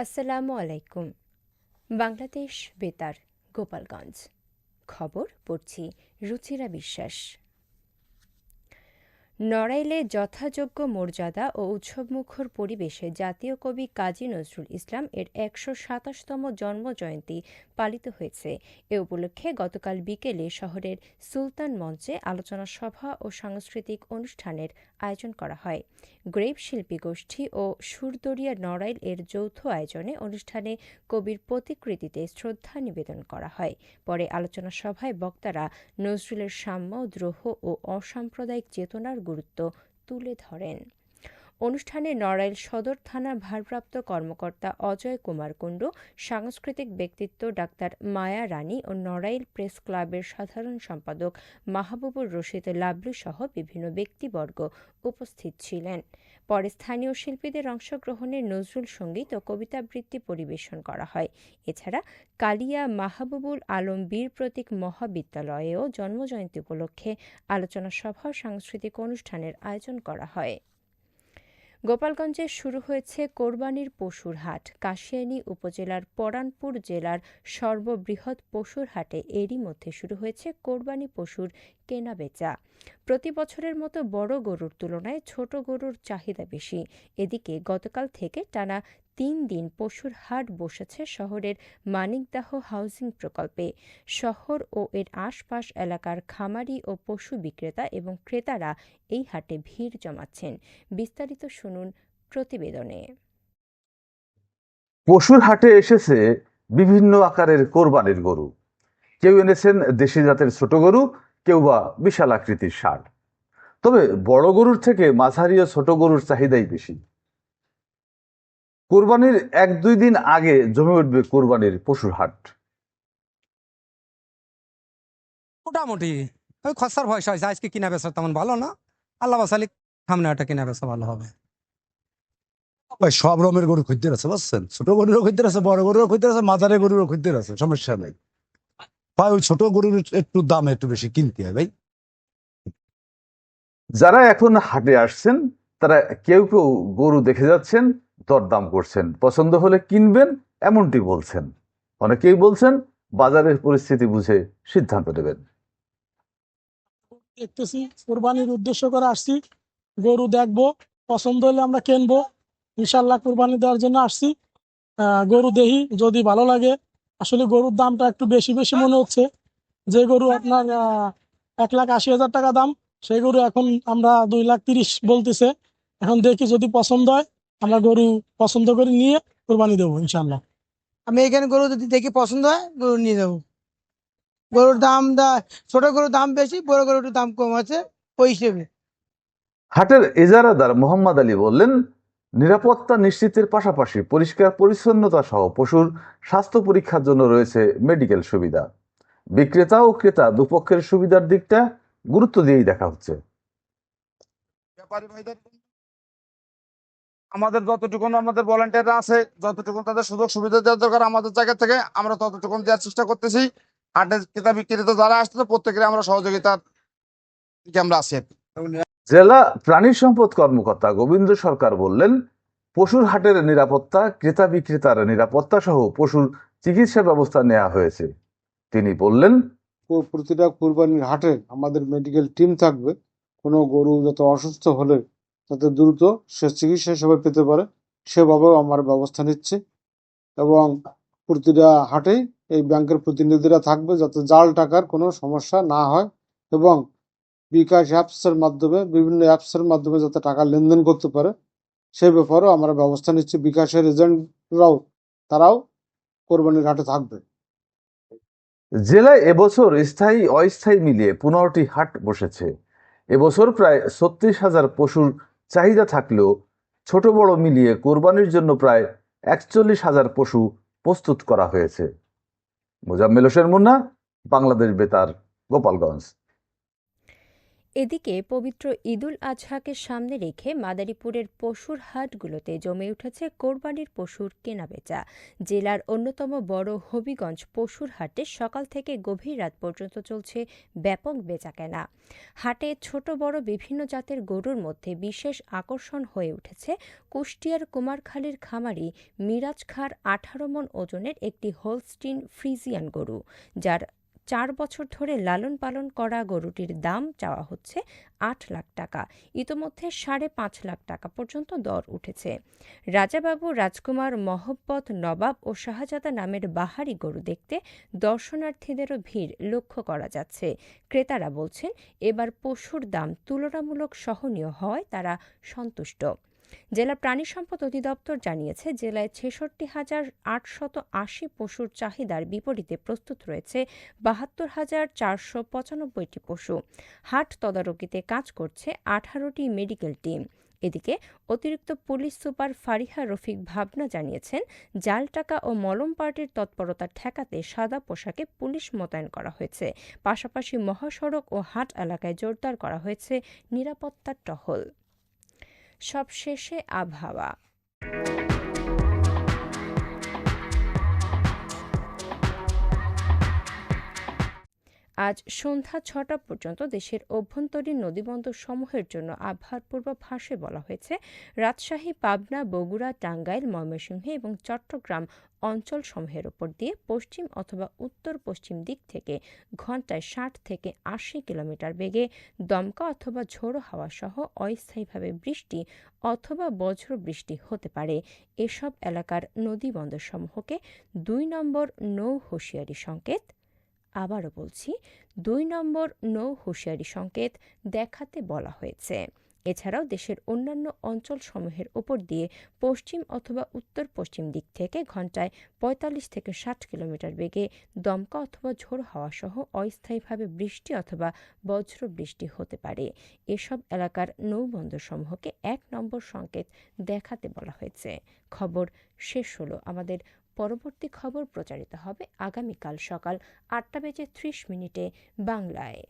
আসসালামু আলাইকুম। বাংলাদেশ বেতার, গোপালগঞ্জ। খবর পড়ছি রুচিরা বিশ্বাস। নড়াইলে যথাযোগ্য মর্যাদা ও উৎসবমুখর পরিবেশে জাতীয় কবি কাজী নজরুল ইসলাম এর ১২৭তম জন্মজয়ন্তী পালিত হয়েছে। এ উপলক্ষে গতকাল বিকেলে শহরের সুলতান মঞ্চে আলোচনা সভা ও সাংস্কৃতিক অনুষ্ঠানের আয়োজন করা হয়। গ্রেপ শিল্পী গোষ্ঠী ও সুরদরিয়া নড়াইল এর যৌথ আয়োজনে অনুষ্ঠানে কবির প্রতিকৃতিতে শ্রদ্ধা নিবেদন করা হয়। পরে আলোচনা সভায় বক্তারা নজরুলের সাম্য, দ্রোহ ও অসাম্প্রদায়িক চেতনার গুরুত্ব তুলে ধরেন। অনুষ্ঠানে নড়াইল সদর থানার ভারপ্রাপ্ত কর্মকর্তা অজয় কুমার কুণ্ডু, সাংস্কৃতিক ব্যক্তিত্ব ডাক্তার মায়া রানী ও নড়াইল প্রেস ক্লাবের সাধারণ সম্পাদক মাহবুবুর রশিদ লাবলু সহ বিভিন্ন ব্যক্তিবর্গ উপস্থিত ছিলেন। পরে স্থানীয় শিল্পীদের অংশগ্রহণে নজরুল সঙ্গীত ও কবিতাবৃত্তি পরিবেশন করা হয়। এছাড়া কালিয়া মাহবুবুল আলম বীর প্রতীক মহাবিদ্যালয়েও জন্মজয়ন্তী উপলক্ষে আলোচনা সভা ও সাংস্কৃতিক অনুষ্ঠানের আয়োজন করা হয়। গোপালগঞ্জে শুরু হয়েছে কোরবানির পশুর হাট। কাশিয়ানী উপজেলার পরানপুর জেলার সর্ববৃহৎ পশুর হাটে এরই মধ্যে শুরু হয়েছে কোরবানি পশুর কেনাবেচা। প্রতি বছরের মতো বড় গরুর তুলনায় ছোট গরুর চাহিদা বেশি। এদিকে গতকাল থেকে টানা ৩ দিন পশুর হাট বসেছে শহরের মানিকদাহ হাউজিং প্রকল্পে। শহর ও এর আশপাশ এলাকার খামারি ও পশু বিক্রেতা এবং ক্রেতারা এই হাটে ভিড় জমাচ্ছেন। বিস্তারিত শুনুন প্রতিবেদনে। পশুর হাটে এসেছে বিভিন্ন আকারের কোরবানির গরু। কেউ এনেছেন দেশি জাতের ছোট গরু, কেউ বা বিশাল আকৃতির ষাঁড়। তবে বড় গরুর থেকে মাঝারি ও ছোট গরুর চাহিদাই বেশি। কোরবানির ১-২ দিন আগে জমে উঠবে কোরবানির পশুর হাট। মোটামুটি ওই খরচার ভয় হয়েছে, আজকে কিনা বেচা তেমন ভালো না। আল্লাহ বাসালি সামনে একটা কিনা বেচা ভালো হবে। ভাই সব রকমের গরু খদ্দের আছে, বুঝছেন? ছোট গরুরও খদ্দের আছে, বড় গরুরও খদ্দের আছে, মাঝারি গরুরও খদ্দের আছে, সমস্যা নাই। ভাই ওই ছোট গরুর একটু দাম একটু বেশি কিনতে হয় ভাই। যারা এখন হাটে আসছেন তারা কেউ কেউ গরু দেখে যাচ্ছেন, দরদাম করছেন, পছন্দ হলে কিনবেন এমনটি বলছেন। অনেকেই বলছেন বাজারের পরিস্থিতি বুঝে সিদ্ধান্ত নেবেন। দেখতেছি কোরবানির উদ্দেশ্য করে আসছি, গরু দেখবো, পছন্দ হলে আমরা কিনবো। ইনশাল্লাহ কোরবানি দেওয়ার জন্য আসছি। গরু দেখি, যদি ভালো লাগে। আসলে গরুর দামটা একটু বেশি বেশি মনে হচ্ছে। যে গরু আপনার ১,৮০,০০০ টাকা দাম, সেই গরু এখন আমরা ২,৩০,০০০ বলতেছে। এখন দেখি যদি পছন্দ হয় আমরা গরু পছন্দ করে নিয়ে কোরবানি দেবো ইনশাল্লাহ। আমি এখানে গরু যদি দেখি পছন্দ হয় গরু নিয়ে যাবো। গরুর ছোট গরুর দাম বেশি, বড় গরুর দাম কম আছে ওই হিসেবে। হাটের ইজারাদার মোহাম্মদ আলী বললেন, নিরাপত্তা নিশ্চিতের পাশাপাশি পরিষ্কার পরিচ্ছন্নতা সহ পশুর স্বাস্থ্য পরীক্ষার জন্য রয়েছে মেডিকেল সুবিধা। বিক্রেতা ও ক্রেতা দুপক্ষের সুবিধার দিকটা গুরুত্ব দিয়েই দেখা হচ্ছে। ব্যাপারী ভাইদের আমাদের যতটুকু আমাদের ভলান্টিয়াররা আছে, যতটুকু তাদের সুযোগ সুবিধা দেওয়ার দরকার আমাদের জায়গা থেকে আমরা ততটুকু দেওয়ার চেষ্টা করতেছি। হাটের ক্রেতা বিক্রেতা যারা আসছে প্রত্যেকের আমরা সহযোগিতার দিকে আমরা আছি। জেলা প্রাণী সম্পদ কর্মকর্তা গোবিন্দ সরকার বললেন, পশুর হাটের নিরাপত্তা, ক্রেতা বিক্রেতার নিরাপত্তা সহ পশুর চিকিৎসা ব্যবস্থা নেওয়া হয়েছে। তিনি বললেন, প্রতিটা কুরবানির হাটে আমাদের মেডিকেল টিম থাকবে। কোনো গরু যত অসুস্থ হলে যাতে দ্রুত সে চিকিৎসা সেবা পেতে পারে সেভাবেও আমার ব্যবস্থা নিচ্ছে। এবং প্রতিটা হাটেই এই ব্যাংকের প্রতিনিধিরা থাকবে যাতে জাল টাকার কোনো সমস্যা না হয়, এবং বিকাশ অ্যাপসের মাধ্যমে, বিভিন্ন অ্যাপসের মাধ্যমে যাতে টাকা লেনদেন করতে পারে সে ব্যাপারেও আমরা ব্যবস্থা নিচ্ছি। বিকাশের এজেন্টরাও তারাও কোরবানির হাটে থাকবে। জেলায় এবছর স্থায়ী অস্থায়ী মিলিয়ে 15টি হাট বসেছে। এবছর প্রায় 36,000 পশুর চাহিদা থাকলেও ছোট বড় মিলিয়ে কোরবানির জন্য প্রায় 41,000 পশু প্রস্তুত করা হয়েছে। মোজাম্মেল হোসেন মুন্না, বাংলাদেশ বেতার, গোপালগঞ্জ। এদিকে পবিত্র ঈদুল আজহাকে সামনে রেখে মাদারীপুরের পশুর হাটগুলোতে জমে উঠেছে কোরবানির পশুর কেনাবেচা। জেলার অন্যতম বড় হবিগঞ্জ পশুর হাটে সকাল থেকে গভীর রাত পর্যন্ত চলছে ব্যাপক বেচাকেনা। হাটে ছোট বড় বিভিন্ন জাতের গরুর মধ্যে বিশেষ আকর্ষণ হয়ে উঠেছে কুষ্টিয়ার কুমারখালীর খামারি মিরাজ খাঁর 18 মণ ওজনের একটি হোলস্টিন ফ্রিজিয়ান গরু, যার 4 বছর ধরে লালন পালন করা গরুটির দাম চাওয়া হচ্ছে 8 লাখ টাকা। ইতোমধ্যে 5.5 লাখ টাকা পর্যন্ত দর উঠেছে। রাজাবাবু, রাজকুমার, মহব্বত, নবাব ও শাহজাদা নামের বাহারি গরু দেখতে দর্শনার্থীদেরও ভিড় লক্ষ্য করা যাচ্ছে। ক্রেতারা বলছেন, এবার পশুর দাম তুলনামূলক সহনীয় হওয়ায় তারা সন্তুষ্ট। জেলা প্রাণী সম্পদ অধিদপ্তর জানিয়েছে, জেলায় 66,880 পশুর চাহিদার বিপরীতে প্রস্তুত রয়েছে 72,495টি পশু। হাট তদারকিতে কাজ করছে 18টি মেডিকেল টিম। এদিকে অতিরিক্ত পুলিশ সুপার ফারিহা রফিক ভাবনা জানিয়েছেন, জাল টাকা ও মলম পার্টির তৎপরতা ঠেকাতে সাদা পোশাকে পুলিশ মোতায়েন করা হয়েছে। পাশাপাশি মহাসড়ক ও হাট এলাকায় জোরদার করা হয়েছে নিরাপত্তার টহল। সবশেষে আবহাওয়া। আজ সন্ধ্যা 6টা পর্যন্ত দেশের অভ্যন্তরীণ নদীবন্দর সমূহের জন্য আবহাওয়ার পূর্বাভাসে বলা হয়েছে, রাজশাহী, পাবনা, বগুড়া, টাঙ্গাইল, ময়মনসিংহ এবং চট্টগ্রাম অঞ্চলসমূহের ওপর দিয়ে পশ্চিম অথবা উত্তর পশ্চিম দিক থেকে ঘন্টায় 60 থেকে 80 কিলোমিটার বেগে দমকা অথবা ঝোড়ো হাওয়া সহ অস্থায়ীভাবে বৃষ্টি অথবা বজ্র বৃষ্টি হতে পারে। এসব এলাকার নদীবন্দরসমূহকে 2 নম্বর নৌ হুঁশিয়ারি সংকেত, আবারও বলছি 2 নম্বর নৌ হুঁশিয়ারি সংকেত দেখাতে বলা হয়েছে। এছাড়াও দেশের অন্যান্য অঞ্চলসমূহের ওপর দিয়ে পশ্চিম অথবা উত্তর পশ্চিম দিক থেকে ঘন্টায় 45 থেকে 60 কিলোমিটার বেগে দমকা অথবা ঝোড়ো হাওয়া সহ অস্থায়ীভাবে বৃষ্টি অথবা বজ্র বৃষ্টি হতে পারে। এসব এলাকার নৌবন্দরসমূহকে 1 নম্বর সংকেত দেখাতে বলা হয়েছে। খবর শেষ হলো। আমাদের পরবর্তী খবর প্রচারিত হবে আগামীকাল সকাল 8টা বেজে 30 মিনিটে বাংলায়।